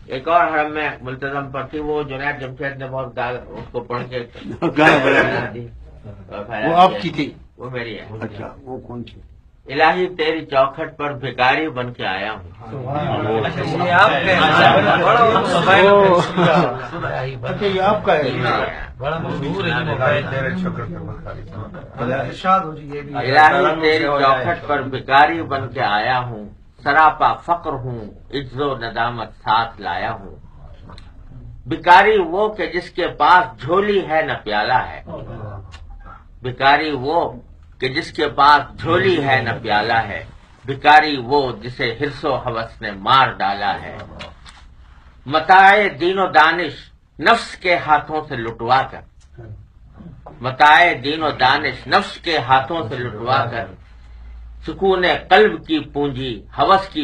ایک اور حرم میں ملتزم پر تھی، وہ جنید جمشید نے بہت اس کو پڑھ کے گانا بنا دی، وہ آپ کی تھی؟ وہ میری ہے۔ اچھا، وہ کون سی؟ الہی تیری چوکھٹ پر بھکاری بن کے آیا ہوں۔ اچھا، یہ آپ کا ہے، بڑا مشہور ہے۔ الہی تیری چوکھٹ پر بھکاری بن کے آیا ہوں، سراپا فقر ہوں، عجز و ندامت ساتھ لایا ہوں۔ بھکاری وہ کہ جس کے پاس جھولی ہے نہ پیالہ ہے، بھکاری وہ کہ جس کے پاس جھولی ہے نہ پیالہ ہے، بھکاری وہ جسے حرص و ہوس نے مار ڈالا ہے۔ متاع دین و دانش نفس کے ہاتھوں سے لٹوا کر، متاع دین و دانش نفس کے ہاتھوں سے لٹوا کر، سکون قلب کی پونجی ہوس کی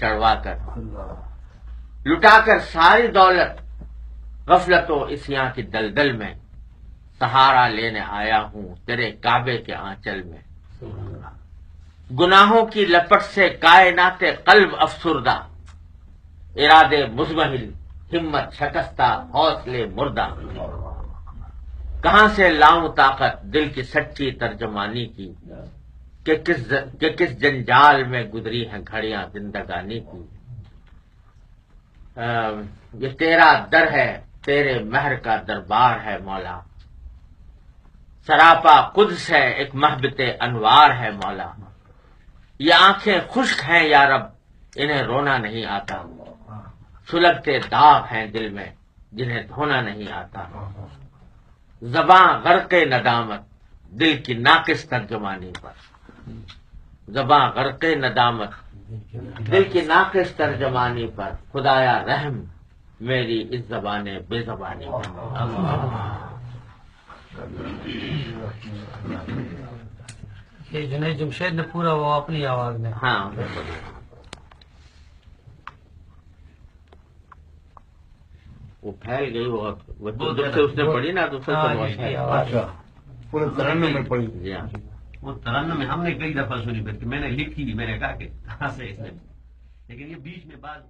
چڑھوا کر، لٹا کر ساری دولت غفلت و عصیاں کی دلدل میں، سہارا لینے آیا ہوں تیرے کعبے کے آنچل میں۔ گناہوں کی لپٹ سے کائنات قلب افسردہ، ارادے مزمحل ہمت شکستہ حوصلے مردہ، کہاں سے لاؤں طاقت دل کی سچی ترجمانی کی، کہ کس جنجال میں گزری ہیں گھڑیاں زندگانی کی۔ یہ تیرا در ہے، تیرے مہر کا دربار ہے مولا، سراپا قدس ہے ایک محبت انوار ہے مولا۔ یہ آنکھیں خشک ہیں یا رب انہیں رونا نہیں آتا، سلگتے داغ ہیں دل میں جنہیں دھونا نہیں آتا۔ زباں غرق ندامت دل کی ناقص ترجمانی پر، زباں غرق ندامت دل کی ناقص ترجمانی پر، خدایا رحم میری اس زبان بے زبانی پر۔ یہ جنید جمشید نے پورا وہ اپنی آواز میں، ہاں وہ پھیل گئی، وہ جب سے اس نے پڑھی نا دوسرے اچھا، پورے ترنم میں پڑھی؟ جی ہاں، وہ ترنم میں ہم نے کئی دفعہ سنی، بلکہ میں نے لکھی بھی، میں نے کہا کہ کہاں سے اس نے، لیکن یہ بیچ میں بعض